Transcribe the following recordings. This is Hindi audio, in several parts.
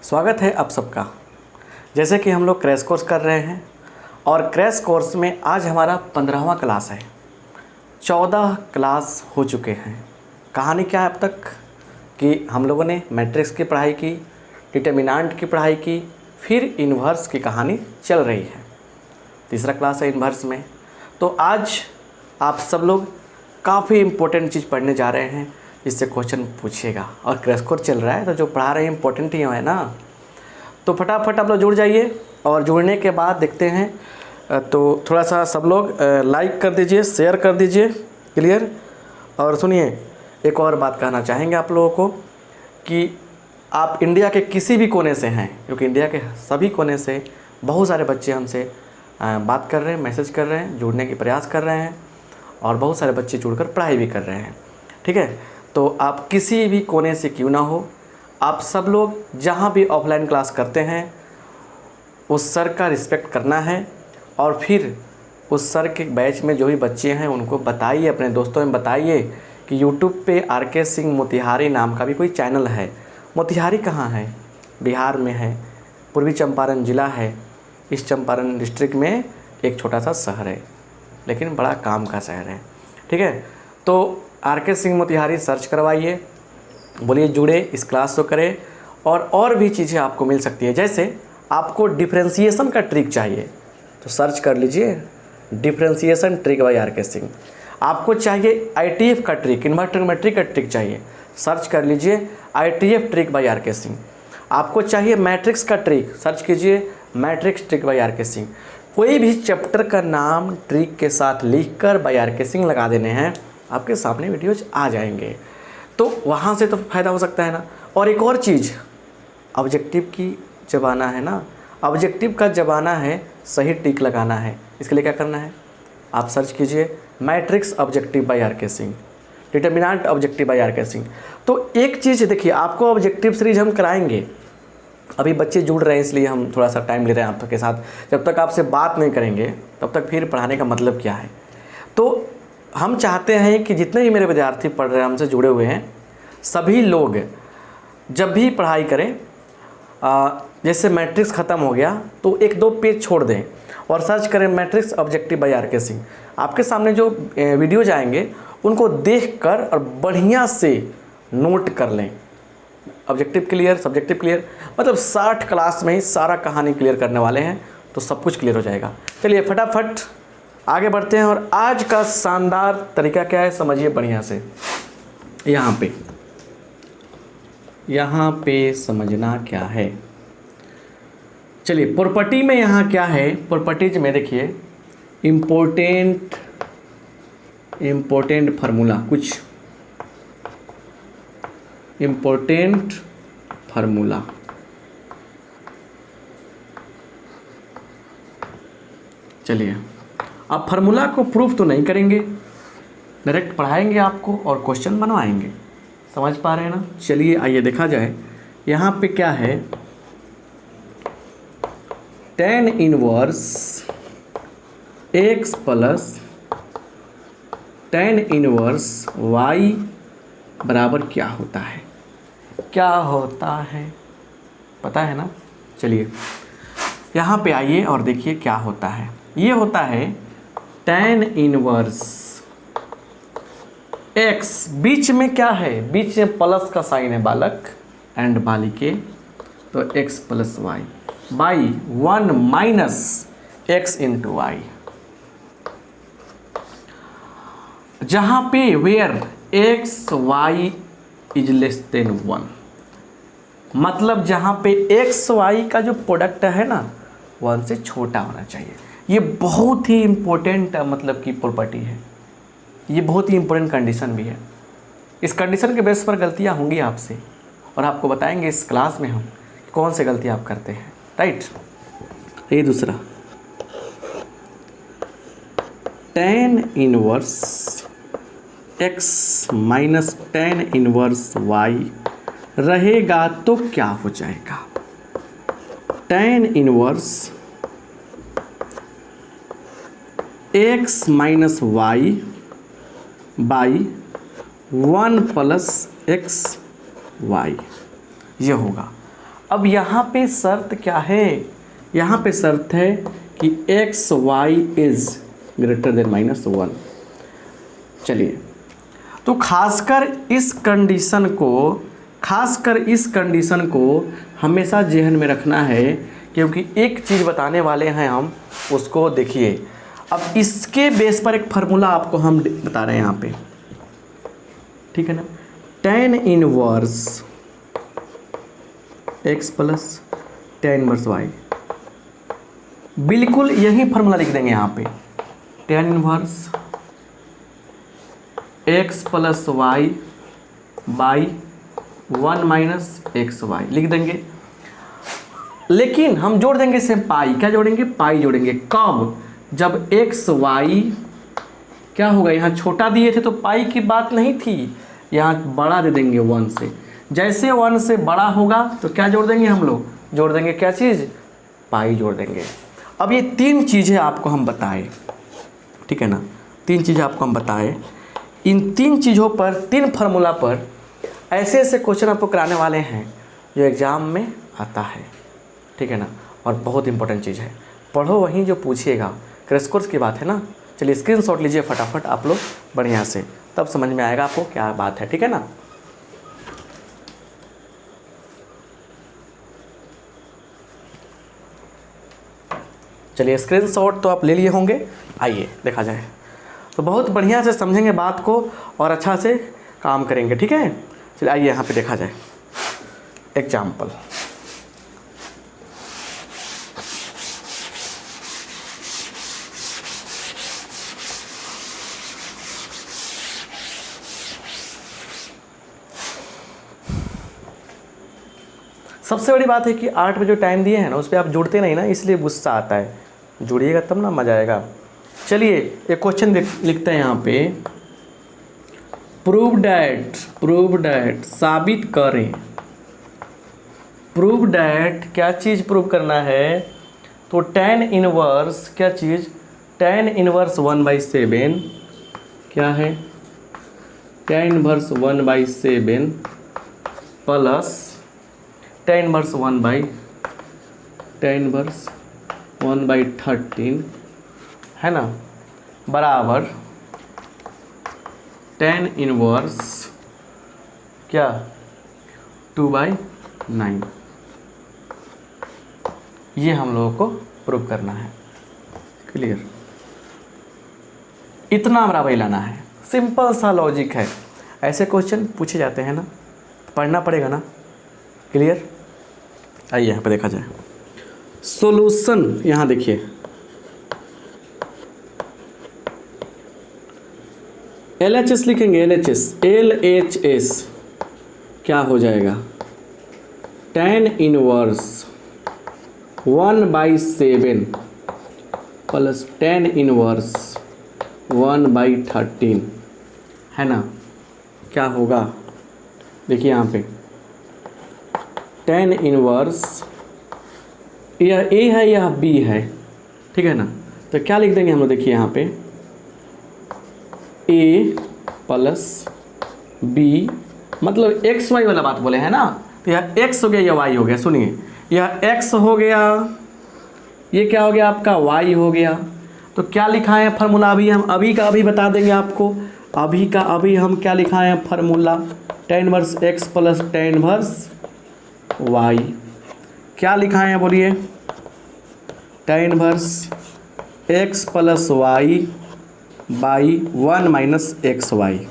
स्वागत है आप सबका। जैसे कि हम लोग क्रैश कोर्स कर रहे हैं और क्रैश कोर्स में आज हमारा 15वां क्लास है। 14 क्लास हो चुके हैं। कहानी क्या है अब तक कि हम लोगों ने मैट्रिक्स की पढ़ाई की, डिटर्मिनेंट की पढ़ाई की, फिर इन्वर्स की कहानी चल रही है। तीसरा क्लास है इन्वर्स में। तो आज आप सब लोग काफ़ी इम्पोर्टेंट चीज़ पढ़ने जा रहे हैं जिससे क्वेश्चन पूछेगा, और क्रैश कोर्स चल रहा है तो जो पढ़ा रहे हैं इम्पोर्टेंट ही है ना। तो फटाफट आप लोग जुड़ जाइए और जुड़ने के बाद देखते हैं। तो थोड़ा सा सब लोग लाइक कर दीजिए, शेयर कर दीजिए। क्लियर। और सुनिए, एक और बात कहना चाहेंगे आप लोगों को कि आप इंडिया के किसी भी कोने से हैं, क्योंकि इंडिया के सभी कोने से बहुत सारे बच्चे हमसे बात कर रहे हैं, मैसेज कर रहे हैं, जुड़ने की प्रयास कर रहे हैं, और बहुत सारे बच्चे जुड़कर पढ़ाई भी कर रहे हैं। ठीक है। तो आप किसी भी कोने से क्यों ना हो, आप सब लोग जहाँ भी ऑफलाइन क्लास करते हैं उस सर का रिस्पेक्ट करना है, और फिर उस सर के बैच में जो भी बच्चे हैं उनको बताइए, अपने दोस्तों में बताइए कि यूट्यूब पे आर.के. सिंह मोतिहारी नाम का भी कोई चैनल है। मोतिहारी कहाँ है? बिहार में है, पूर्वी चंपारण ज़िला है। इस चंपारण डिस्ट्रिक्ट में एक छोटा सा शहर है, लेकिन बड़ा काम का शहर है। ठीक है। तो आर.के. सिंह मोतिहारी सर्च करवाइए, बोलिए जुड़े, इस क्लास को करें, और भी चीज़ें आपको मिल सकती है। जैसे आपको डिफ्रेंशिएशन का ट्रिक चाहिए तो सर्च कर लीजिए differentiation trick by R K. Singh. आपको चाहिए ITF का ट्रिक, इन्वर्टर का ट्रिक चाहिए, सर्च कर लीजिए ITF trick by R K. Singh. आपको चाहिए मैट्रिक्स का ट्रिक, सर्च कीजिए matrix trick by R K. Singh. कोई भी चैप्टर का नाम ट्रिक के साथ लिखकर बाय आर.के. सिंह लगा देने हैं, आपके सामने वीडियोज आ जाएंगे। तो वहाँ से तो फ़ायदा हो सकता है ना। और एक और चीज़, ऑब्जेक्टिव की ज़माना है ना, ऑब्जेक्टिव का ज़माना है, सही टिक लगाना है। इसके लिए क्या करना है, आप सर्च कीजिए matrix objective by R K. Singh, determinant objective by R K. Singh. तो एक चीज़ देखिए, आपको ऑब्जेक्टिव सीरीज हम कराएंगे। अभी बच्चे जुड़ रहे हैं इसलिए हम थोड़ा सा टाइम ले रहे हैं आपके साथ। जब तक आपसे बात नहीं करेंगे तब तक फिर पढ़ाने का मतलब क्या है। तो हम चाहते हैं कि जितने भी मेरे विद्यार्थी पढ़ रहे हैं, हमसे जुड़े हुए हैं, सभी लोग जब भी पढ़ाई करें, जैसे मैट्रिक्स ख़त्म हो गया तो 1-2 पेज छोड़ दें और सर्च करें matrix objective by R K. Singh. आपके सामने जो वीडियोज आएंगे उनको देखकर और बढ़िया से नोट कर लें। ऑब्जेक्टिव क्लियर, सब्जेक्टिव क्लियर, मतलब 60 क्लास में ही सारा कहानी क्लियर करने वाले हैं, तो सब कुछ क्लियर हो जाएगा। चलिए फटाफट आगे बढ़ते हैं। और आज का शानदार तरीका क्या है समझिए बढ़िया से। यहाँ पे समझना क्या है। चलिए प्रॉपर्टी में यहाँ क्या है, प्रॉपर्टीज में देखिए इम्पोर्टेंट फार्मूला, कुछ इम्पोर्टेंट फार्मूला। चलिए, अब फार्मूला को प्रूफ तो नहीं करेंगे, डायरेक्ट पढ़ाएंगे आपको और क्वेश्चन बनवाएंगे। समझ पा रहे हैं ना। चलिए आइए देखा जाए। यहाँ पे क्या है, tan inverse x plus tan inverse y बराबर क्या होता है, क्या होता है पता है ना। चलिए यहाँ पे आइए और देखिए क्या होता है। ये होता है tan इनवर्स x, बीच में क्या है, बीच में प्लस का साइन है बालक एंड बालिके, तो x plus y by 1 minus x into y, जहाँ पे where x y is less than 1, मतलब जहाँ पे x y का जो प्रोडक्ट है ना 1 से छोटा होना चाहिए। ये बहुत ही इम्पोर्टेंट मतलब की प्रॉपर्टी है, ये बहुत ही इम्पोर्टेंट कंडीशन भी है। इस कंडीशन के बेस पर गलतियाँ होंगी आपसे, और आपको बताएंगे इस क्लास में हम कौन से गलती आप करते हैं। राइट। ये दूसरा tan inverse x minus tan inverse y रहेगा तो क्या हो जाएगा, tan inverse x minus y by 1 plus x y, ये होगा। अब यहाँ पे शर्त क्या है, यहाँ पे शर्त है कि x y is greater than -1। चलिए, तो खासकर इस कंडीशन को हमेशा जहन में रखना है, क्योंकि एक चीज़ बताने वाले हैं हम, उसको देखिए। अब इसके बेस पर एक फार्मूला आपको हम बता रहे हैं यहाँ पे, ठीक है ना। tan inverse x plus tan inverse y, बिल्कुल यही फार्मूला लिख देंगे यहाँ पे। tan inverse x plus y by 1 minus x y लिख देंगे। लेकिन हम जोड़ देंगे इसे पाई। क्या जोड़ेंगे? पाई जोड़ेंगे। कब? जब एक्स वाई क्या होगा, यहाँ छोटा दिए थे तो पाई की बात नहीं थी, यहाँ बड़ा दे देंगे 1 से। जैसे 1 से बड़ा होगा तो क्या जोड़ देंगे हम लोग? जोड़ देंगे क्या चीज़? पाई जोड़ देंगे। अब ये 3 चीज़ें आपको हम बताए, ठीक है ना, 3 चीज़ें आपको हम बताए। इन 3 चीज़ों पर, 3 फार्मूला पर ऐसे ऐसे क्वेश्चन आपको कराने वाले हैं जो एग्ज़ाम में आता है, ठीक है ना। और बहुत इंपॉर्टेंट चीज़ है, पढ़ो वहीं जो पूछिएगा। क्रैश कोर्स की बात है ना। चलिए स्क्रीनशॉट लीजिए फटाफट आप लोग बढ़िया से, तब समझ में आएगा आपको क्या बात है, ठीक है ना। चलिए स्क्रीनशॉट तो आप ले लिए होंगे, आइए देखा जाए। तो बहुत बढ़िया से समझेंगे बात को और अच्छा से काम करेंगे, ठीक है। चलिए आइए यहाँ पे देखा जाए एग्जाम्पल। सबसे बड़ी बात है कि 8 बजे जो टाइम दिए हैं ना, उस पर आप जुड़ते नहीं ना, इसलिए गुस्सा आता है। जुड़िएगा तब ना मजा आएगा। चलिए एक क्वेश्चन लिखते हैं यहाँ पे, प्रूव डैट साबित करें। प्रूव डैट क्या चीज़ प्रूव करना है? तो tan इनवर्स क्या चीज़? tan इनवर्स 1/7 क्या है? tan inverse 1/7 plus tan inverse 1/13 है ना, बराबर tan इनवर्स क्या 2/9। ये हम लोगों को प्रूव करना है। क्लियर? इतना बराबर लाना है। सिंपल सा लॉजिक है। ऐसे क्वेश्चन पूछे जाते हैं ना, पढ़ना पड़ेगा ना। क्लियर? आइए यहाँ पे देखा जाए सॉल्यूशन। यहाँ देखिए LHS लिखेंगे, LHS क्या हो जाएगा? tan inverse 1/7 plus tan inverse 1/13 है ना। क्या होगा? देखिए यहाँ पे tan इनवर्स, यह A है यह B है, ठीक है ना। तो क्या लिख देंगे हम लोग? देखिए यहाँ पे A प्लस B, मतलब एक्स वाई वाला बात बोले हैं ना, तो यह x हो गया, यह y हो गया। सुनिए, यह x हो गया, ये क्या हो गया आपका? y हो गया। तो क्या लिखा है फार्मूला? अभी का अभी बता देंगे आपको। अभी का अभी हम क्या लिखा है formula? tan inverse x plus tan inverse y। क्या लिखा है बोलिए? tan inverse x plus y by 1 minus x y.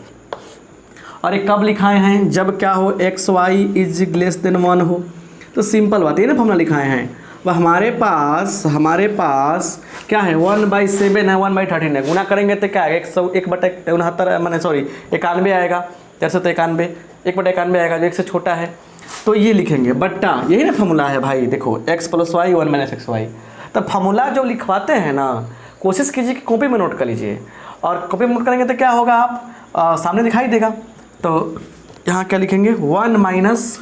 और ये कब लिखाए हैं? जब क्या हो? X y is less than 1 हो। तो सिंपल बात है ना, फॉर्मूला लिखाए हैं। वह हमारे पास क्या है? 1/7 है, 1/13 है। गुना करेंगे तो क्या है? 1/69 मैंने 91 आएगा। 491 1/91 आएगा, जो 1 से छोटा है। तो ये लिखेंगे बट्टा, यही ना फार्मूला है भाई। देखो x plus y 1 minus x y. तब फार्मूला जो लिखवाते हैं ना, कोशिश कीजिए कि कॉपी में नोट कर लीजिए। और कॉपी में नोट करेंगे तो क्या होगा? आप सामने दिखाई देगा। तो यहाँ क्या लिखेंगे? 1 माइनस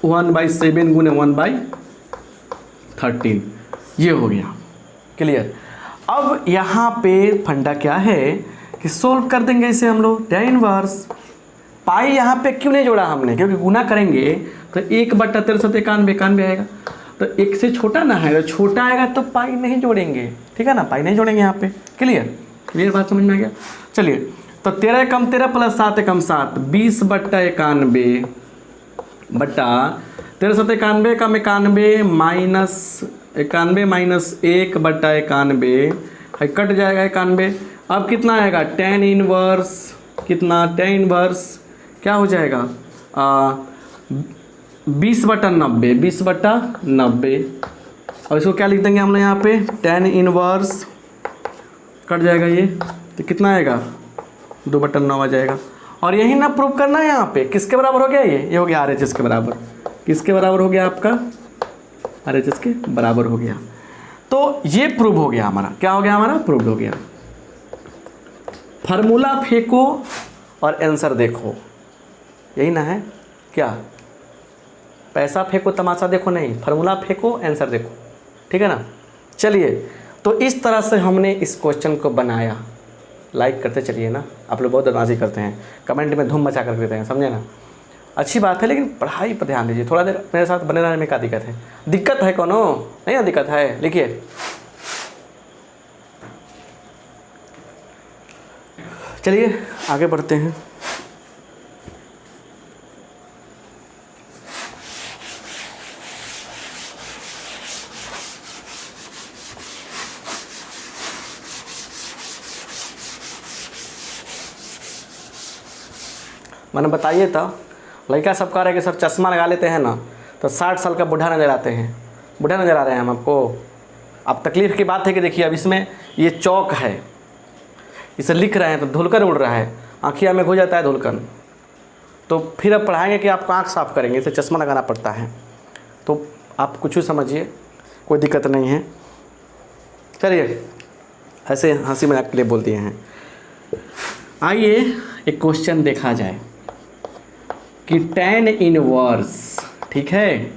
1/7 गुने 1/13, ये हो गया। क्लियर? अब यहाँ पे फंडा क्या है कि सोल्व कर देंगे इसे हम लोग। tan इनवर्स पाई यहाँ पे क्यों नहीं जोड़ा हमने? क्योंकि गुना करेंगे तो 1/63 91 आएगा। तो 1 से छोटा ना है, तो छोटा आएगा तो पाई नहीं जोड़ेंगे, ठीक है ना, पाई नहीं जोड़ेंगे यहाँ पे। क्लियर बात समझ में आ गया। चलिए, तो 13 एकम 13 प्लस 7 एकम 7, 20/91 बटा 13 7 91 कम 91 माइनस 91 माइनस 1/91 है, कट जाएगा 91। अब कितना आएगा, tan इनवर्स कितना, tan इनवर्स क्या हो जाएगा 20/90 20/90। और इसको क्या लिख देंगे हम लोग यहाँ पे, tan इनवर्स कट जाएगा ये, तो कितना आएगा 2/9 आ जाएगा। और यही ना प्रूव करना है यहाँ पे, किसके बराबर हो गया ये हो गया RHS के बराबर। किसके बराबर हो गया आपका, RHS के बराबर हो गया। तो ये प्रूव हो गया हमारा, क्या हो गया हमारा, प्रूव हो गया। फार्मूला फेंको और आंसर देखो, यही ना है क्या, पैसा फेंको तमाशा देखो नहीं, फार्मूला फेंको आंसर देखो, ठीक है ना। चलिए, तो इस तरह से हमने इस क्वेश्चन को बनाया। लाइक करते चलिए ना, आप लोग बहुत बदमाशी करते हैं, कमेंट में धूम मचा कर देते हैं, समझे ना। अच्छी बात है, लेकिन पढ़ाई पर ध्यान दीजिए, थोड़ा देर मेरे साथ बने रहने में क्या दिक्कत है, दिक्कत है कोनो नहीं ना, दिक्कत है। लिखिए, चलिए आगे बढ़ते हैं। मैंने बताइए तो लड़का सब कह रहे हैं कि सर चश्मा लगा लेते हैं ना तो 60 साल का बूढ़ा नज़र आते हैं, बूढ़ा नज़र आ रहे हैं हम आपको। अब तकलीफ़ की बात है कि देखिए, अब इसमें ये चौक है, इसे लिख रहे हैं तो धुलकन उड़ रहा है, आँखिया में घुस जाता है धुलकन। तो फिर अब पढ़ाएंगे कि आपको आँख साफ़ करेंगे, इसे चश्मा लगाना पड़ता है। तो आप कुछ समझिए, कोई दिक्कत नहीं है। चलिए, ऐसे हंसी मजाक के लिए बोल दिए हैं। आइए एक क्वेश्चन देखा जाए कि tan इनवर्स, ठीक है,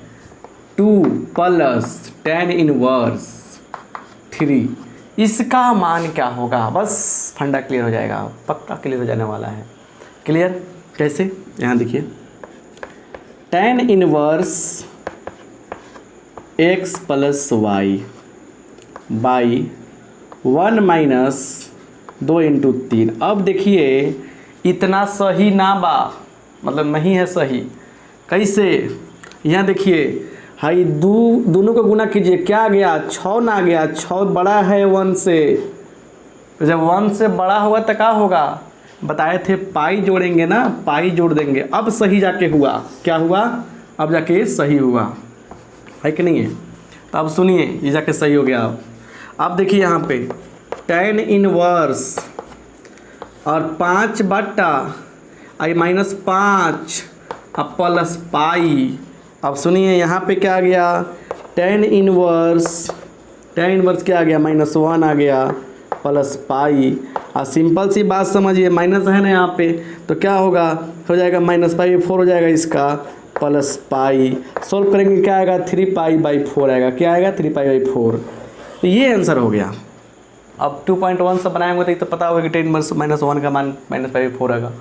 2 प्लस tan इनवर्स 3, इसका मान क्या होगा। बस फंडा क्लियर हो जाएगा, पक्का क्लियर हो जाने वाला है। क्लियर कैसे, यहाँ देखिए, tan inverse x plus y by 1 minus 2 into 3। अब देखिए, इतना सही ना बा, मतलब नहीं है सही। कैसे, यहाँ देखिए, हाई दोनों को गुना कीजिए, क्या आ गया 6 ना आ गया, 6 बड़ा है 1 से। तो जब 1 से बड़ा होगा तो क्या होगा, बताए थे पाई जोड़ेंगे ना, पाई जोड़ देंगे। अब सही जाके हुआ, क्या हुआ, अब जाके सही हुआ है कि नहीं है। तो अब सुनिए, ये जाके सही हो गया। अब देखिए यहाँ पे tan इनवर्स और 5 बटा आई माइनस 5 अब प्लस पाई। अब सुनिए यहाँ पे क्या आ गया, tan इनवर्स क्या आ गया, -1 आ गया प्लस पाई। और सिंपल सी बात समझिए, माइनस है ना यहाँ पे, तो क्या होगा, हो जाएगा -π/4 हो जाएगा इसका, प्लस पाई। सोल्व करेंगे क्या आएगा, 3π/4 आएगा। क्या आएगा, 3π/4। तो ये आंसर हो गया। अब 2.1 से बनाएंगे तो पता होगा कि tan -1 का मान -π/4 आएगा।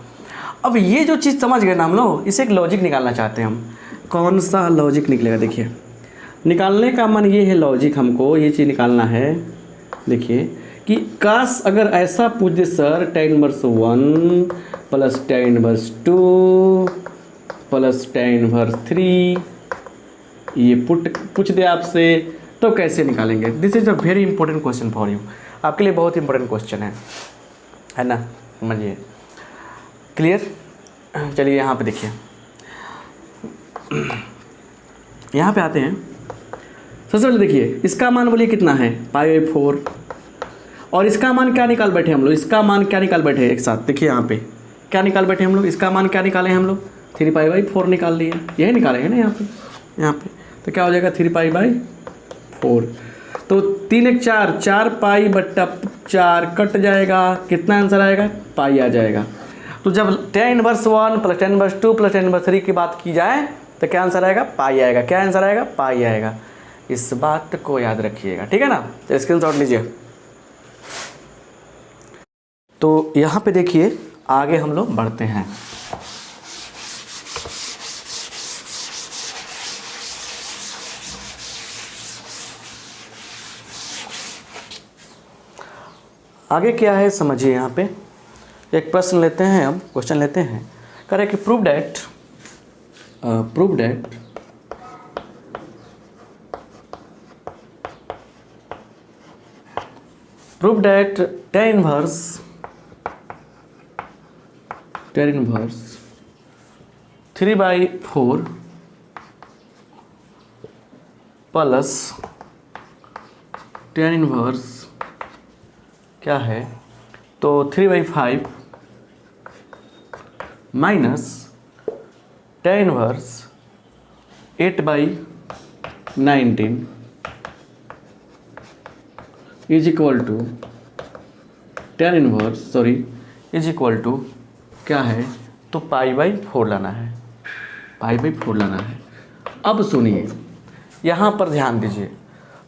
अब ये जो चीज़ समझ गए ना हम लोग, इसे एक लॉजिक निकालना चाहते हैं हम। कौन सा लॉजिक निकलेगा, देखिए, निकालने का मन ये है, लॉजिक हमको ये चीज़ निकालना है। देखिए कि काश अगर ऐसा पूछ दे sir, tan inverse 1 plus tan inverse 2 plus tan inverse 3, ये पूछ दे आपसे, तो कैसे निकालेंगे। This is a very important question for you, आपके लिए बहुत इंपॉर्टेंट क्वेश्चन है ना, समझिए। क्लियर, चलिए यहाँ पे देखिए, यहाँ पे आते हैं। सबसे पहले देखिए, इसका मान बोलिए कितना है, π/4, और इसका मान क्या निकाल बैठे हम लोग, इसका मान क्या निकाल बैठे एक साथ। देखिए यहाँ पे क्या निकाल बैठे हम लोग, इसका मान क्या निकाले हम लोग, 3π/4 निकाल लिए, यही निकाले हैं ना यहाँ पे। तो क्या हो जाएगा, 3π/4। तो 3 1 4, 4π/4 कट जाएगा, कितना आंसर आएगा, पाई आ जाएगा। तो जब tan inverse 1 plus tan inverse 2 plus tan inverse 3 की बात की जाए तो क्या आंसर आएगा, पाई आएगा। क्या आंसर आएगा, पाई आएगा। इस बात को याद रखिएगा, ठीक है ना। तो स्क्रीनशॉट लीजिए। तो यहाँ पे देखिए, आगे हम लोग बढ़ते हैं। आगे क्या है समझिए। यहाँ पे एक प्रश्न लेते हैं, हम क्वेश्चन लेते हैं। कह रहे कि prove that tan inverse 3/4 plus tan inverse क्या है, तो 3/5 minus tan inverse 8/19 is equal to tan inverse is equal to क्या है, तो π/4 लाना है, π/4 लाना है। अब सुनिए, यहाँ पर ध्यान दीजिए,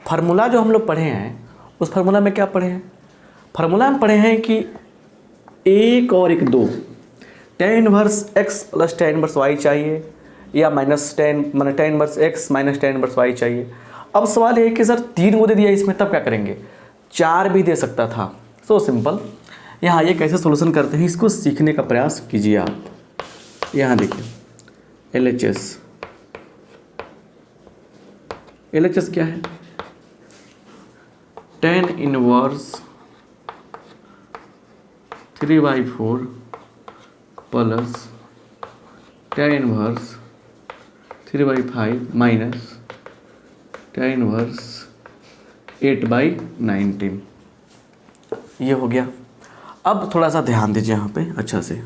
फार्मूला जो हम लोग पढ़े हैं उस फार्मूला में क्या पढ़े हैं, फार्मूला में पढ़े हैं कि 1 और 1 2 tan inverse x plus tan inverse y चाहिए, या minus tan inverse x minus tan inverse y चाहिए। अब सवाल ये है कि सर 3 को दे दिया इसमें, तब क्या करेंगे, 4 भी दे सकता था। So simple. यहाँ ये कैसे सॉल्यूशन करते हैं, इसको सीखने का प्रयास कीजिए आप। यहाँ देखिए LHS क्या है, tan inverse 3/4 plus tan inverse 3/5 minus tan inverse 8/19, ये हो गया। अब थोड़ा सा ध्यान दीजिए यहाँ पे अच्छा से,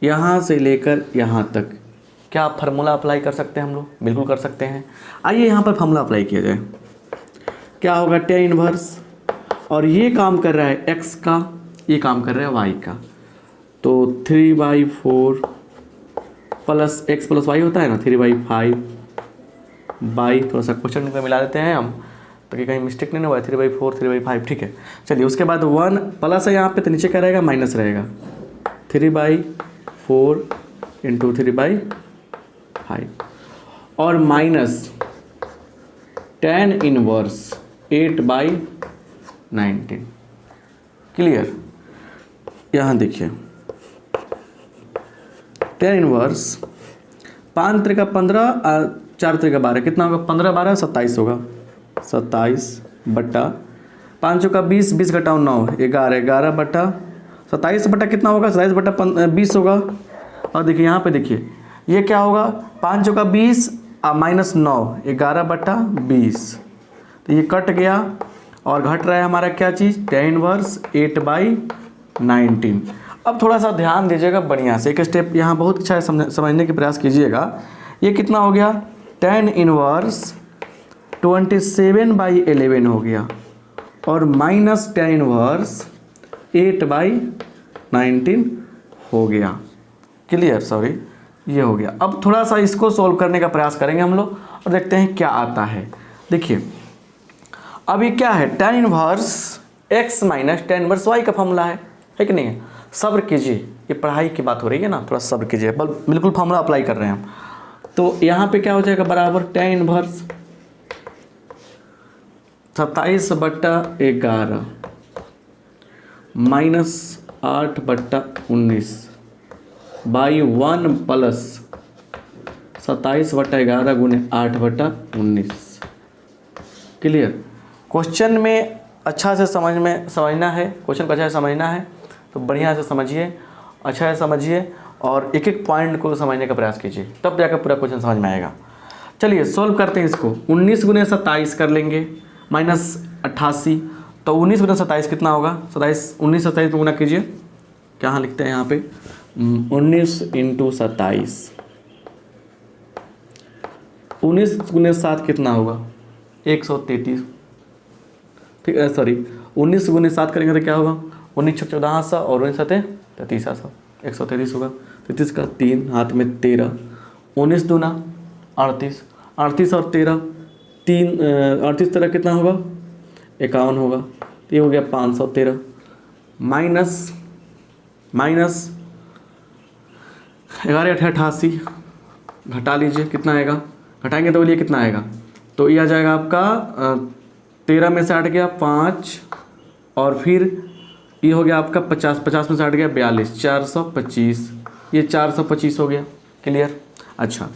यहाँ से लेकर यहाँ तक क्या फार्मूला अप्लाई कर सकते हैं हम लोग, बिल्कुल कर सकते हैं। आइए यहाँ पर फार्मूला अप्लाई किया जाए। क्या होगा, tan इनवर्स, और ये काम कर रहा है x का, ये काम कर रहा है y का, तो 3/4 प्लस x प्लस y होता है ना, 3/5 बाई, थोड़ा सा क्वेश्चन में मिला देते हैं हम ताकि कहीं मिस्टेक नहीं हुआ, 3/4 3/5, ठीक है। चलिए उसके बाद 1 प्लस है यहाँ पे, तो नीचे क्या रहेगा, माइनस रहेगा, 3/4 इंटू 3/5 और माइनस tan इनवर्स 8/19। क्लियर। यहाँ देखिए tan इनवर्स 5 3 का 15 4 3 का 12, कितना होगा, 15 12 27 होगा, 27 बटा 5 का 20 20 घटाओ 9 11 11 बटा 27 बटा कितना होगा, 27 बटा 20 होगा। और देखिए यहाँ पे देखिए ये क्या होगा, 5 का 20 माइनस 9 11 बटा 20, तो ये कट गया और घट रहा है हमारा क्या चीज़, tan इनवर्स 8/19। अब थोड़ा सा ध्यान दीजिएगा बढ़िया से, एक स्टेप यहाँ बहुत अच्छा है, समझने के प्रयास कीजिएगा। ये कितना हो गया, tan इनवर्स 27/11 हो गया और माइनस tan इनवर्स 8/19 हो गया। क्लियर, सॉरी, ये हो गया। अब थोड़ा सा इसको सॉल्व करने का प्रयास करेंगे हम लोग और देखते हैं क्या आता है। देखिए अब ये क्या है, tan inverse x minus tan inverse y का फॉर्मूला है कि नहीं है। सब्र कीजिए, ये पढ़ाई की बात हो रही है ना, थोड़ा सब्र कीजिए, बिल्कुल फॉर्मूला अप्लाई कर रहे हैं हम। तो यहाँ पे क्या हो जाएगा, बराबर tan inverse 27/11 minus 8/19 by 1 plus 27/11 गुने 8/19। क्लियर। क्वेश्चन में अच्छा से समझना है, क्वेश्चन को अच्छा से समझना है तो बढ़िया से समझिए, अच्छा से समझिए और एक एक पॉइंट को समझने का प्रयास कीजिए, तब जाकर पूरा क्वेश्चन समझ में आएगा। चलिए सॉल्व करते हैं इसको। 19 गुने 27 कर लेंगे माइनस 88, तो 19 गुना 27 कितना होगा, 19 27 गुना कीजिए, क्या लिखते हैं यहाँ पे 19 इंटू 27, 19 गुने 7 कितना होगा 133, ठीक है, सॉरी 19 गुने 7 करेंगे तो क्या होगा 19 6 1400 और 19 7 3300, 133 होगा। 33 का 3 हाथ में 13, 19 दूना 38, 38 और 13 3 38 13 कितना होगा 51 होगा, तो ये हो गया 513 माइनस 11 8 88, घटा लीजिए कितना आएगा, घटाएंगे तो बोलिए कितना आएगा, तो ये आ जाएगा आपका 13 में से 8 गया 5 और फिर ये हो गया आपका 50, 50 में से हट गया 42, 425, ये 425 हो गया। क्लियर। अच्छा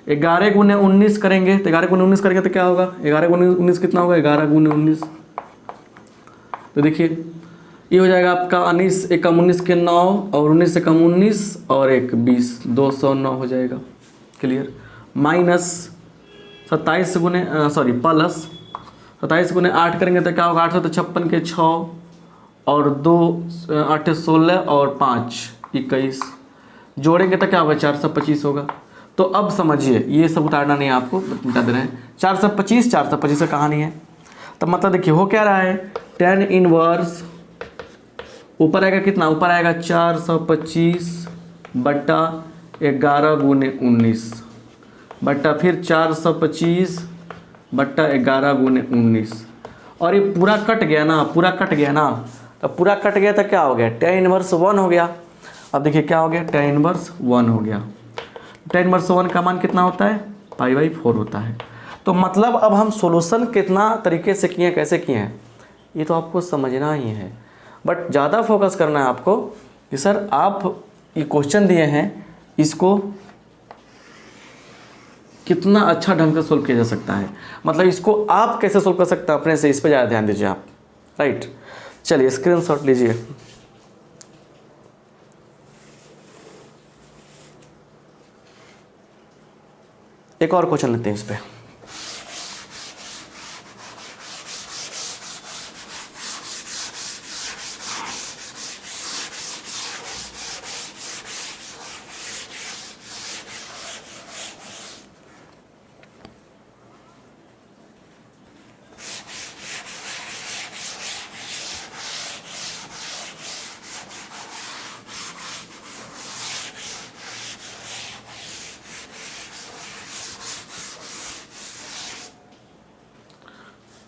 11 गुने 19 करेंगे तो 11 गुने 19 करेंगे तो क्या होगा, 11 गुने 19 कितना होगा, 11 गुने 19, तो देखिए ये हो जाएगा आपका 19 एकम 19 के 9 और 19 एकम 19 और 1 20, 209 हो जाएगा। क्लियर। माइनस 27 गुने प्लस 27 गुने 8 करेंगे तो क्या होगा, 8 तो 56 के 6 और 2 8 16 और 5 21, जोड़ेंगे तो क्या होगा, 425 होगा। तो अब समझिए, ये सब उतारना नहीं है आपको, बता दे रहे हैं 425 का कहानी है। तो मतलब देखिए हो क्या रहा है, tan इनवर्स ऊपर आएगा कितना, ऊपर आएगा 425 बट्टा 11 गुने 19 बट्टा फिर 425 बट्टा 11 गुने 19, और ये पूरा कट गया ना, पूरा कट गया ना, तो पूरा कट गया तो क्या हो गया, tan इनवर्स 1 हो गया। अब देखिए क्या हो गया, tan इनवर्स 1 हो गया। tan इनवर्स 1 का मान कितना होता है, π/4 होता है। तो मतलब अब हम सॉल्यूशन कितना तरीके से किए हैं, कैसे किए हैं, ये तो आपको समझना ही है। बट ज़्यादा फोकस करना है आपको कि सर आप ये क्वेश्चन दिए हैं, इसको कितना अच्छा ढंग से सोल्व किया जा सकता है, मतलब इसको आप कैसे सोल्व कर सकते हैं अपने से, इस पर ज़्यादा ध्यान दीजिए आप। राइट, चलिए स्क्रीनशॉट लीजिए। एक और क्वेश्चन लेते हैं इस पे।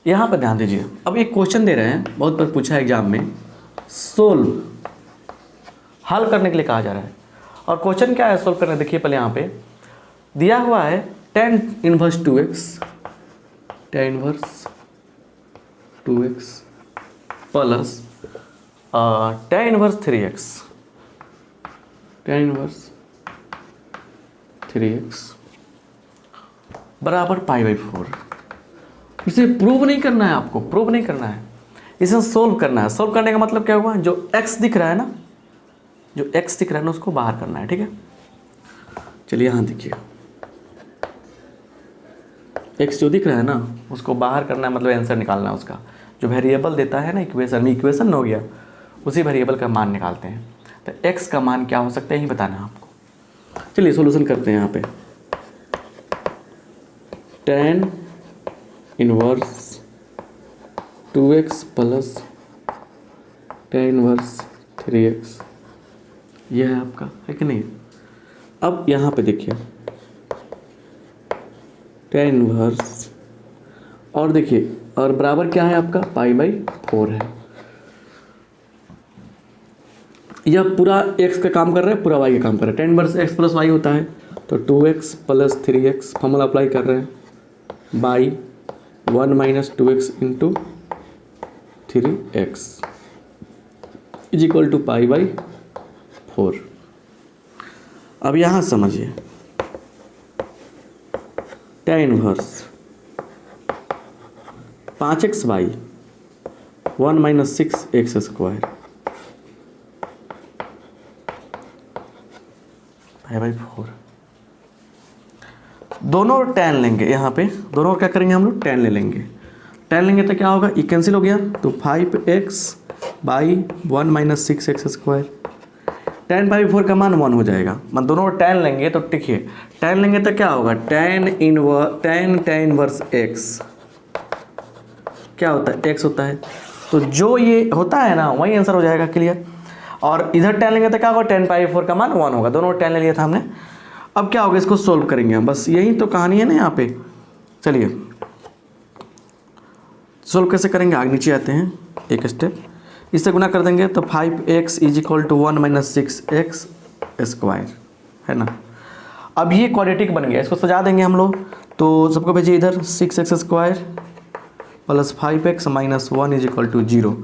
यहाँ पर ध्यान दीजिए, अब एक क्वेश्चन दे रहे हैं, बहुत बार पूछा है एग्जाम में, सोल्व हल करने के लिए कहा जा रहा है। और क्वेश्चन क्या है सोल्व करने, देखिए पहले यहाँ पे दिया हुआ है tan inverse 2x, tan inverse 2x plus tan inverse 3x, tan inverse 3x बराबर π/4। इसे प्रूव नहीं करना है आपको, प्रूव नहीं करना है, इसे सोल्व करना है। सोल्व करने का मतलब क्या हुआ, जो x दिख रहा है ना, जो x दिख रहा है ना, उसको बाहर करना है। ठीक है, चलिए यहाँ देखिए x जो दिख रहा है ना, उसको बाहर करना है, मतलब आंसर निकालना है उसका। जो वेरिएबल देता है ना इक्वेशन में, इक्वेशन हो गया, उसी वेरिएबल का मान निकालते हैं। तो x का मान क्या हो सकता है, यही बताना है आपको। चलिए सॉल्यूशन करते हैं यहाँ पे। tan inverse 2x plus tan inverse 3x, यह है आपका, है कि नहीं। अब यहाँ पे देखिए tan इनवर्स, और देखिए और बराबर क्या है आपका, π/4 है। यह पूरा x का काम कर रहा है, पूरा y का काम कर रहा है। tan inverse x plus y होता है, तो 2x plus 3x formula apply कर रहे हैं, by 1 minus 2x into 3x is equal to π/4। अब यहाँ समझिए, tan inverse 5x/1 minus 6x square π/4। दोनों tan लेंगे, यहाँ पे दोनों क्या करेंगे हम लोग, tan ले लेंगे। tan लेंगे तो क्या होगा, ये कैंसिल हो गया, तो 5x/1 minus 6x square. tan π/4 का मान 1 हो जाएगा। मतलब दोनों tan लेंगे तो देखिए, tan लेंगे तो क्या होगा, tan इनवर्स x क्या होता है, x होता है। तो जो ये होता है ना, वही आंसर हो जाएगा। क्लियर। और इधर tan लेंगे तो क्या होगा, tan π/4 का मान 1 होगा। दोनों tan ले लिया था हमने। अब क्या होगा, इसको सोल्व करेंगे हम, बस यही तो कहानी है ना यहाँ पे। चलिए सोल्व कैसे करेंगे, आगे नीचे आते हैं एक स्टेप। इससे गुना कर देंगे तो 5x is equal to 1 minus 6x square, है ना। अब ये क्वाड्रेटिक बन गया, इसको सजा देंगे हम लोग। तो सबको भेजिए इधर, 6x square plus 5x minus 1 is equal to 0।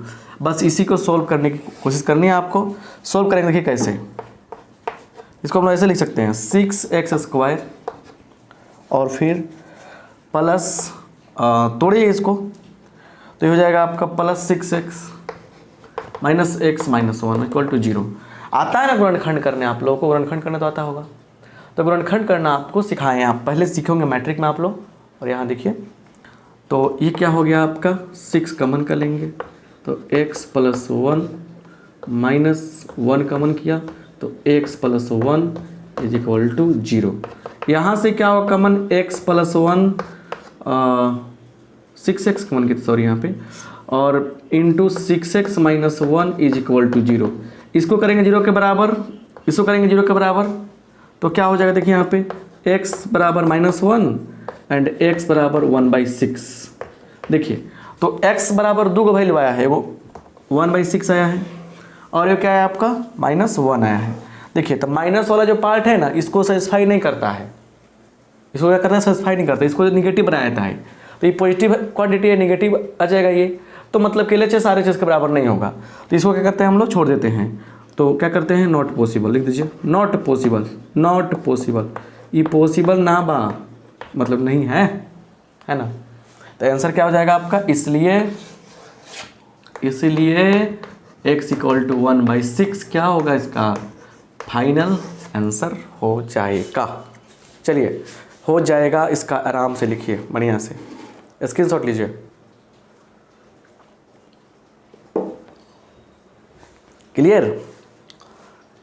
बस इसी को सोल्व करने की कोशिश करनी है आपको। सोल्व करेंगे, देखिए कैसे, इसको हम ऐसे लिख सकते हैं 6x² और फिर प्लस तोड़िए इसको, तो ये हो जाएगा आपका plus 6x minus x minus 1 equal to 0। आता है ना गुणनखंड करने, आप लोगों को गुणनखंड करना तो आता होगा, तो गुणनखंड करना आपको सिखाए हैं, आप पहले सीखोगे मैट्रिक में आप लोग। और यहाँ देखिए, तो ये क्या हो गया आपका 6 कॉमन कर लेंगे, तो x प्लस 1 माइनस 1 कॉमन किया, तो x plus 1 is equal to 0। यहाँ से क्या होगा common, x plus 1 6x common किया, सॉरी यहाँ पे, और into 6x minus 1 is equal to 0। इसको करेंगे 0 के बराबर, इसको करेंगे 0 के बराबर, तो क्या हो जाएगा, देखिए यहाँ पे x बराबर -1 एंड x बराबर 1/6। देखिए, तो x बराबर 2 वैल्यू आया है, वो 1/6 आया है, और ये क्या है आपका -1 आया है। देखिए, तो माइनस वाला जो पार्ट है ना, इसको सेटिस्फाई नहीं करता है, इसको क्या करता है, सेटिस्फाई नहीं करता, इसको निगेटिव बनाया जाता है। तो ये पॉजिटिव क्वांटिटी है, निगेटिव आ जाएगा ये, तो मतलब कि LHS RHS के बराबर नहीं होगा, तो इसको क्या करते हैं हम लोग, छोड़ देते हैं। तो क्या करते हैं, नॉट पॉसिबल लिख दीजिए, नॉट पॉसिबल, नॉट पॉसिबल, ये पॉसिबल ना बा मतलब नहीं है, है ना। तो आंसर क्या हो जाएगा आपका, इसलिए x इक्वल टू 1/6 क्या होगा, इसका फाइनल आंसर हो जाएगा। चलिए, हो जाएगा इसका, आराम से लिखिए, बढ़िया से स्क्रीनशॉट लीजिए। क्लियर,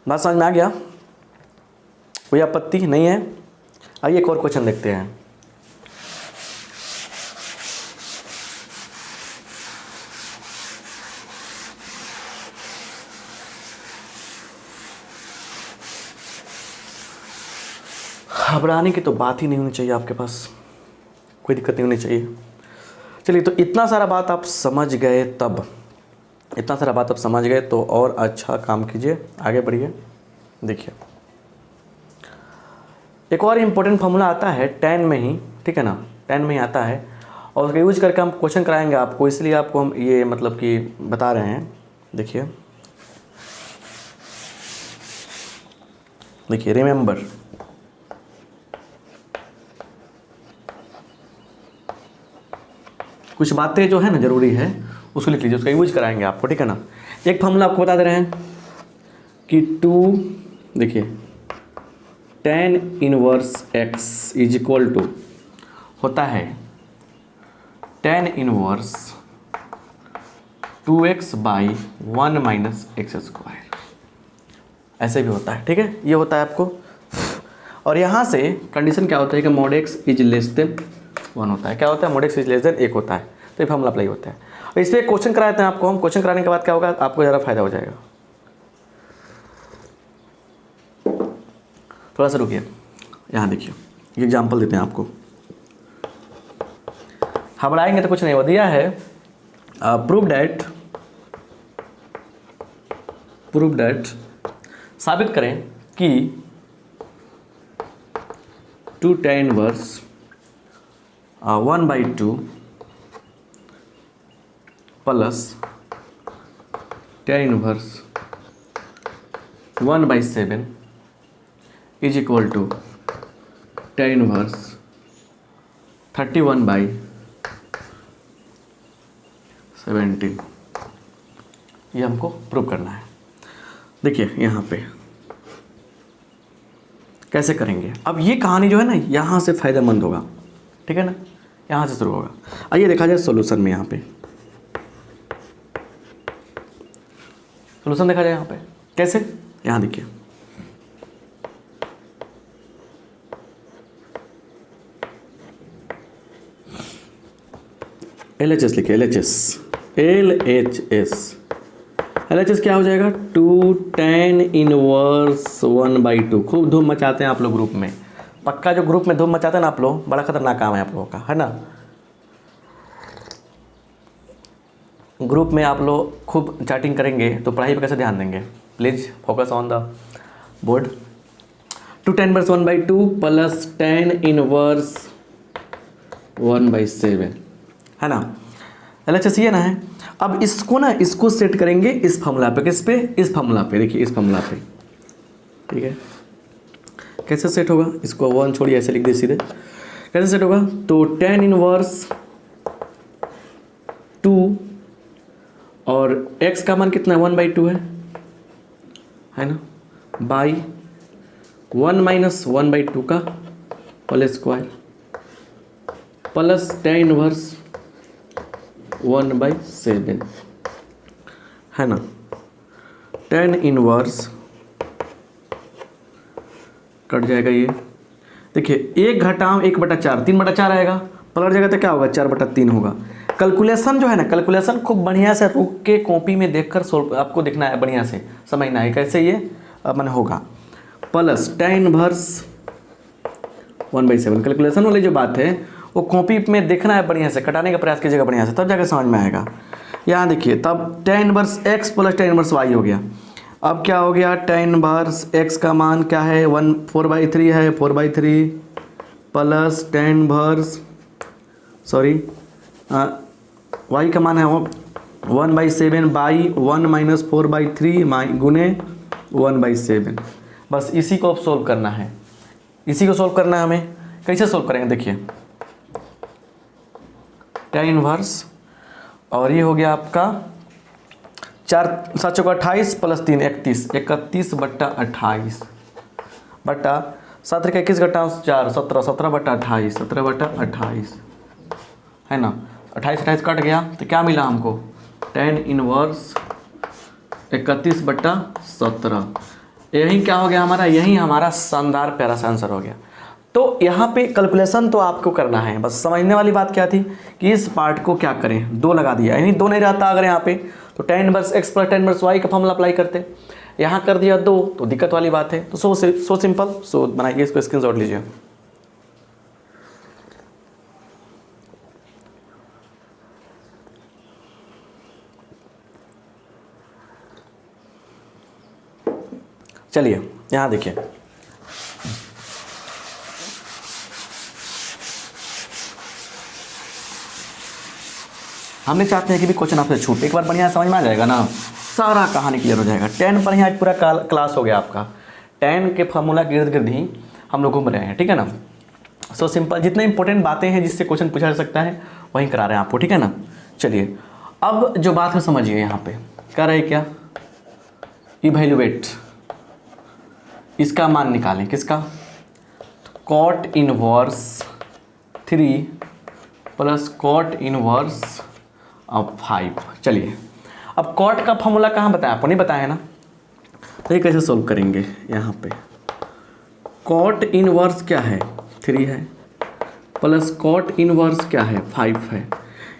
बात समझ में आ गया, कोई आपत्ति नहीं है। आइए एक और क्वेश्चन देखते हैं। घबराने की तो बात ही नहीं होनी चाहिए आपके पास, कोई दिक्कत नहीं होनी चाहिए। चलिए, तो इतना सारा बात आप समझ गए, तब इतना सारा बात आप समझ गए तो और अच्छा काम कीजिए, आगे बढ़िए। देखिए, एक और इम्पोर्टेंट फॉर्मूला आता है 10 में ही, ठीक है ना, 10 में ही आता है, और उसका यूज करके हम क्वेश्चन कराएंगे आपको, इसलिए आपको हम ये मतलब कि बता रहे हैं। देखिए, रिमेंबर, कुछ बातें जो है ना ज़रूरी है, उसको लिख लीजिए, उसका यूज कराएंगे आपको, ठीक है ना। एक फॉर्मूला आपको बता दे रहे हैं कि 2, देखिए, tan inverse x is equal to होता है tan inverse 2x/1 minus x², ऐसे भी होता है, ठीक है, ये होता है आपको। और यहाँ से कंडीशन क्या होता है कि mod x is less than 1 होता है, क्या होता है, mod x is less than 1 होता है, तो ये फॉर्मूला अप्लाई होता है। और इस पर क्वेश्चन कराते हैं आपको हम, क्वेश्चन कराने के बाद क्या होगा, आपको ज़्यादा फायदा हो जाएगा। थोड़ा सा रुकिए, यहाँ देखिए, एग्जाम्पल देते हैं आपको, घबराएंगे तो कुछ नहीं, वो दिया है प्रूव दैट साबित करें कि 2 tan inverse 1/2 plus tan inverse 1/7 is equal to tan inverse 31/17, ये हमको प्रूव करना है। देखिए, यहाँ पे कैसे करेंगे, अब ये कहानी जो है ना, यहाँ से फ़ायदेमंद होगा, ठीक है ना, यहाँ से शुरू होगा। आइए देखा जाए सॉल्यूशन में, यहाँ पे सॉल्यूशन देखा जाए यहाँ पे कैसे, यहाँ देखिए, LHS लिखिए, LHS क्या हो जाएगा, 2 tan इनवर्स 1/2। खूब धूम मचाते हैं आप लोग ग्रुप में, पक्का जो ग्रुप में धूम मचाते हैं ना आप लोग, बड़ा खतरनाक काम है आप लोगों का, है ना। ग्रुप में आप लोग खूब चैटिंग करेंगे तो पढ़ाई पे कैसे ध्यान देंगे, please focus on the board. 2 tan inverse 1/2 plus tan inverse 1/7, है ना। LHS ये ना है। अब इसको ना, इसको सेट करेंगे इस फॉर्मूला पे, किस पे, इस फॉर्मूला पे, देखिए इस फॉर्मूला पे, ठीक है। कैसे सेट होगा, इसको 1 छोड़िए, ऐसे लिख दे सीधे, कैसे सेट होगा, तो tan इनवर्स 2 और x का मान कितना है, 1/2 है ना, बाई 1 माइनस 1/2 का whole square plus tan inverse 1/7 है ना। tan इनवर्स कट जाएगा ये, देखिए 1 घटाव 1/4, 3/4 आएगा, पलट जाएगा तो क्या होगा, 4/3 होगा। कैलकुलेशन जो है ना, कैलकुलेशन खूब बढ़िया से रुक के कॉपी में देखकर सोल्व आपको देखना है, बढ़िया से समझना है कैसे ये मन होगा। प्लस tan इनवर्स 1/7, कैलकुलेशन वाली जो बात है वो कॉपी में देखना है, बढ़िया से कटाने का प्रयास कीजिएगा बढ़िया से, तब जाकर समझ में आएगा। यहाँ देखिए, तब tan inverse x plus tan inverse y हो गया। अब क्या हो गया, tan इनवर्स x का मान क्या है, 4/3 है, 4/3 प्लस tan इनवर्स y का मान है 1/7 बाई 1 माइनस 4/3 गुने 1/7। बस इसी को अब सोल्व करना है, इसी को सोल्व करना है हमें। कैसे सोल्व करेंगे, देखिए tan इनवर्स, और ये हो गया आपका 4×7 प्लस 3 31, 31/28 बटा 7 का 21 घटा 4 17, 17/28, 17/28 है ना। 28 कट गया तो क्या मिला हमको, tan इनवर्स 31/17। यही क्या हो गया हमारा, यही हमारा शानदार प्यारा सा आंसर हो गया। तो यहाँ पे कैलकुलेशन तो आपको करना है, बस समझने वाली बात क्या थी कि इस पार्ट को क्या करें, 2 लगा दिया, यानी 2 नहीं रहता अगर यहाँ पे, तो tan inverse x plus tan inverse y का फॉर्मूला अप्लाई करते, यहाँ कर दिया 2 तो दिक्कत वाली बात है। तो सो सिंपल, सो बनाइए, इसको स्क्रीनशॉट लीजिए। चलिए यहाँ देखिए, हमने चाहते हैं कि भी क्वेश्चन आपसे छूट, एक बार बढ़िया समझ में आ जाएगा ना, सारा कहानी क्लियर हो जाएगा। tan पर यहाँ पूरा क्लास हो गया आपका, tan के फार्मूला के इर्द गिर्द ही हम लोग घूम रहे हैं, ठीक है ना। सो सिंपल, जितने इंपॉर्टेंट बातें हैं जिससे क्वेश्चन पूछा जा सकता है वहीं करा रहे हैं आपको, ठीक है ना। चलिए अब जो बात है समझिए, यहाँ पे कह रहे क्या, इवैल्यूएट, इसका मान निकालें, किसका, cot inverse 3 plus cot inverse 5। चलिए अब cot का फॉर्मूला कहाँ बताया, आपको नहीं बताया है ना, तो ये कैसे सोल्व करेंगे। यहाँ पे cot इनवर्स क्या है, 3 है, प्लस cot इनवर्स क्या है, 5 है।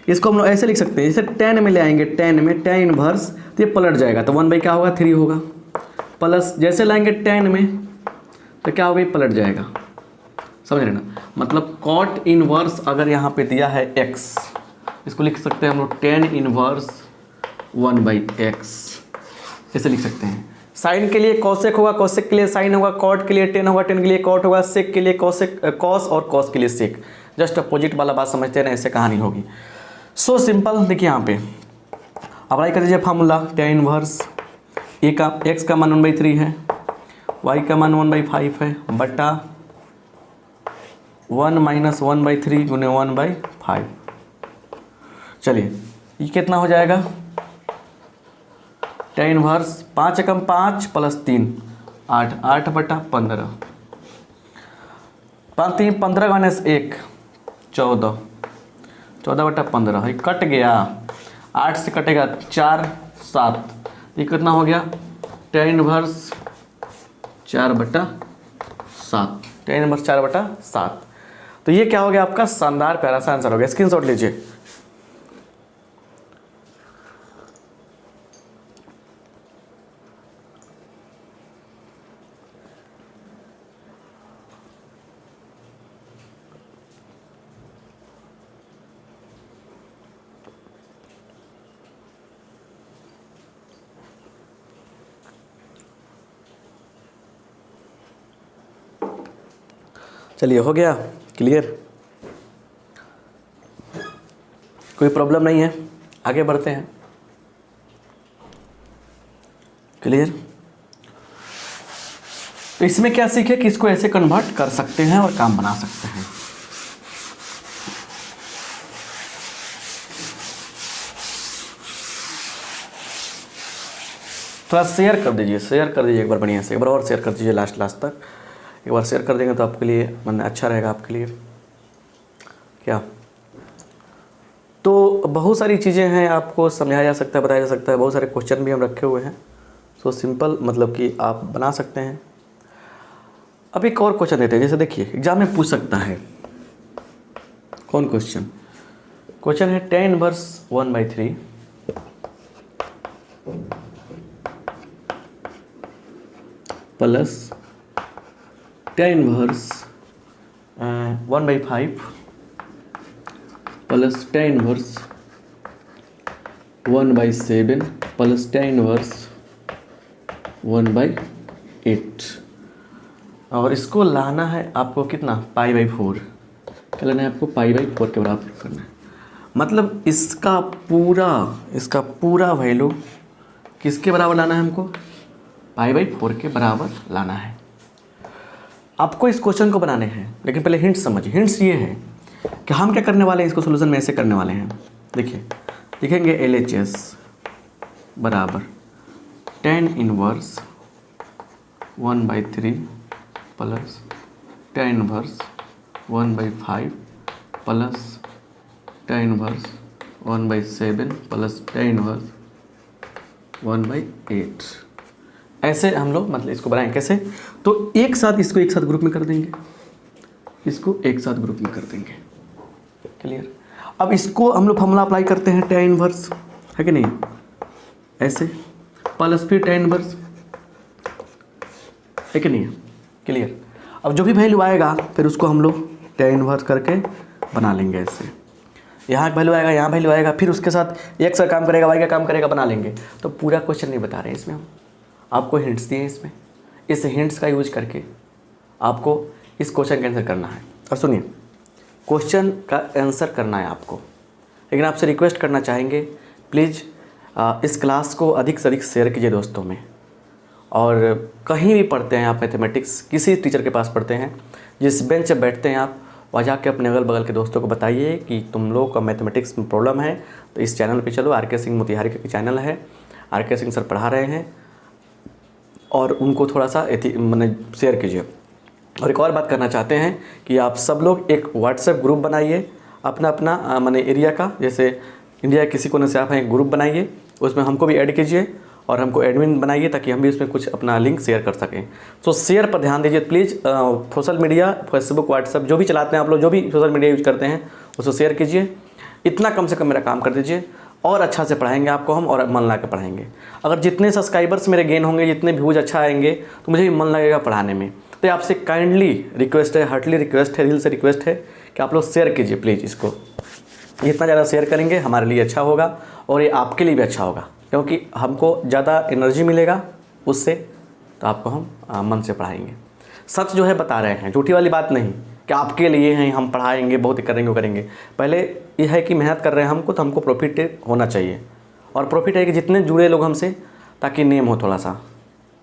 इसको हम लोग ऐसे लिख सकते हैं, जैसे tan में ले आएंगे, tan में tan इनवर्स, तो ये पलट जाएगा, तो 1 बाई क्या होगा, 3 होगा, प्लस जैसे लाएंगे tan में तो क्या होगा, पलट जाएगा, समझ रहे ना। मतलब cot इनवर्स अगर यहाँ पे दिया है x, इसको लिख सकते हैं हम लोग tan इनवर्स 1/x, ऐसे लिख सकते हैं। साइन के लिए cosec होगा, cosec के लिए साइन होगा, cot के लिए tan होगा, tan के लिए cot होगा, sec के लिए cos और cos के लिए sec। जस्ट अपोजिट वाला बात समझते हैं ना, ऐसे कहानी होगी। सो सिंपल, देखिए यहाँ पे अप्लाई कर दीजिए फार्मूला, tan इनवर्स ए का x का मान 1/3 है, y का मान 1/5 है, बटा 1 माइनस 1/3 गुने 1/5। चलिए ये कितना हो जाएगा, tan इनवर्स 5 एकम 5 प्लस 3 8, 8/15, 5 3 15 माइनस 1 14, 14/15 है, कट गया, 8 से कटेगा 4 7, ये कितना हो गया, tan इनवर्स 4/7, tan इनवर्स 4/7। तो ये क्या हो गया आपका शानदार प्यारा सा आंसर हो गया, स्क्रीनशॉट लीजिए। चलिए हो गया क्लियर, कोई प्रॉब्लम नहीं है। आगे बढ़ते हैं। क्लियर? तो इसमें क्या सीखे कि इसको ऐसे कन्वर्ट कर सकते हैं और काम बना सकते हैं। थोड़ा शेयर कर दीजिए, एक बार बढ़िया से, एक बार और शेयर कर दीजिए लास्ट तक। एक बार शेयर कर देंगे तो आपके लिए मन अच्छा रहेगा, आपके लिए क्या। तो बहुत सारी चीज़ें हैं, आपको समझाया जा सकता है, बताया जा सकता है। बहुत सारे क्वेश्चन भी हम रखे हुए हैं, सो सिंपल मतलब कि आप बना सकते हैं। अब एक और क्वेश्चन देते हैं, जैसे देखिए एग्जाम में पूछ सकता है। कौन क्वेश्चन? क्वेश्चन है tan inverse 1/3 plus tan inverse 1/5 plus tan inverse 1/7 plus tan inverse 1/8, और इसको लाना है आपको कितना, π/4। क्या लाना है आपको? π/4 के बराबर करना है। मतलब इसका पूरा वैल्यू किसके बराबर लाना है हमको? π/4 के बराबर लाना है। आपको इस क्वेश्चन को बनाने हैं, लेकिन पहले हिंट्स समझिए। हिंट्स ये है कि हम क्या करने वाले हैं, इसको सोल्यूशन में ऐसे करने वाले हैं। देखिए लिखेंगे LHS बराबर tan inverse 1/3 plus tan inverse 1/5 plus tan inverse 1/7 plus tan inverse 1/8। ऐसे हम लोग मतलब इसको बनाएंगे। कैसे? तो इसको एक साथ ग्रुप में कर देंगे, इसको एक साथ ग्रुप में कर देंगे। क्लियर? अब इसको हम लोग फॉर्मूला अप्लाई करते हैं, tan इनवर्स है कि नहीं, ऐसे प्लस फिर tan इनवर्स है कि नहीं। क्लियर? अब जो भी वैल्यू आएगा फिर उसको हम लोग tan इनवर्स करके बना लेंगे। ऐसे यहाँ वैल्यू आएगा, यहाँ वैल्यू आएगा, फिर उसके साथ x का काम करेगा, y का काम करेगा, बना लेंगे। तो पूरा क्वेश्चन नहीं बता रहे हैं इसमें, हम आपको हिंट्स दिए इसमें। इस हिंट्स का यूज करके आपको इस क्वेश्चन का आंसर करना है। और सुनिए, क्वेश्चन का आंसर करना है आपको, लेकिन आपसे रिक्वेस्ट करना चाहेंगे प्लीज़ इस क्लास को अधिक से अधिक शेयर कीजिए दोस्तों में। और कहीं भी पढ़ते हैं आप मैथमेटिक्स, किसी टीचर के पास पढ़ते हैं, जिस बेंच पर बैठते हैं आप, वहाँ जाके अपने अगल बगल के दोस्तों को बताइए कि तुम लोग का मैथमेटिक्स में प्रॉब्लम है तो इस चैनल पे चलो। RK सिंह मोतिहारी का चैनल है, RK सिंह सर पढ़ा रहे हैं, और उनको थोड़ा सा मैंने शेयर कीजिए। और एक और बात करना चाहते हैं कि आप सब लोग एक व्हाट्सएप ग्रुप बनाइए अपना अपना मैंने एरिया का, जैसे इंडिया किसी कोने से आप हैं, एक ग्रुप बनाइए, उसमें हमको भी ऐड कीजिए और हमको एडमिन बनाइए, ताकि हम भी उसमें कुछ अपना लिंक शेयर कर सकें। तो शेयर पर ध्यान दीजिए please. Social media, Facebook, WhatsApp जो भी चलाते हैं आप लोग, जो भी सोशल मीडिया यूज करते हैं, उसको शेयर कीजिए। इतना कम से कम मेरा काम कर दीजिए, और अच्छा से पढ़ाएंगे आपको हम, और मन ला के पढ़ाएंगे। अगर जितने सब्सक्राइबर्स मेरे गेन होंगे, जितने व्यूज अच्छा आएंगे, तो मुझे भी मन लगेगा पढ़ाने में। तो आपसे काइंडली रिक्वेस्ट है, हार्टली रिक्वेस्ट है, दिल से रिक्वेस्ट है कि आप लोग शेयर कीजिए प्लीज़ इसको। जितना ज़्यादा शेयर करेंगे हमारे लिए अच्छा होगा, और ये आपके लिए भी अच्छा होगा, क्योंकि हमको ज़्यादा एनर्जी मिलेगा उससे, तो आपको हम मन से पढ़ाएंगे। सच जो है बता रहे हैं, झूठी वाली बात नहीं कि आपके लिए हैं हम पढ़ाएंगे, बहुत करेंगे वो करेंगे। पहले ये है कि मेहनत कर रहे हैं हमको, तो हमको प्रॉफिट होना चाहिए। और प्रॉफिट है कि जितने जुड़े लोग हमसे, ताकि नेम हो थोड़ा सा,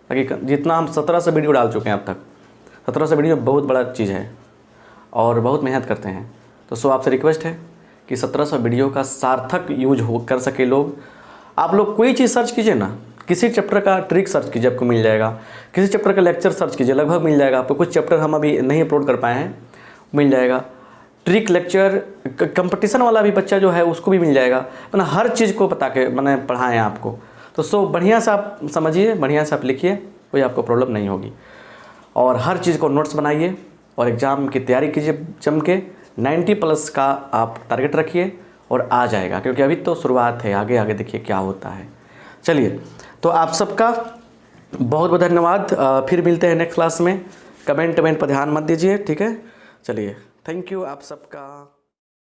ताकि जितना हम 1700 वीडियो डाल चुके हैं अब तक, 1700 वीडियो बहुत बड़ा चीज़ है, और बहुत मेहनत करते हैं। तो सो आपसे रिक्वेस्ट है कि 1700 वीडियो का सार्थक यूज हो कर सके लोग। आप लोग कोई चीज़ सर्च कीजिए ना, किसी चैप्टर का ट्रिक सर्च कीजिए, आपको मिल जाएगा। किसी चैप्टर का लेक्चर सर्च कीजिए, लगभग मिल जाएगा आपको। कुछ चैप्टर हम अभी नहीं अपलोड कर पाए हैं, मिल जाएगा। ट्रिक लेक्चर, कंपटीशन वाला भी बच्चा जो है उसको भी मिल जाएगा। मैंने हर चीज़ को बता के मैंने पढ़ाएँ आपको। तो सो बढ़िया से आप समझिए, बढ़िया से आप लिखिए, कोई आपको प्रॉब्लम नहीं होगी। और हर चीज़ को नोट्स बनाइए, और एग्ज़ाम की तैयारी कीजिए जम के। 90+ का आप टारगेट रखिए, और आ जाएगा, क्योंकि अभी तो शुरुआत है, आगे आगे देखिए क्या होता है। चलिए, तो आप सबका बहुत बहुत धन्यवाद। फिर मिलते हैं नेक्स्ट क्लास में। कमेंट पर ध्यान मत दीजिए, ठीक है। चलिए, थैंक यू आप सबका।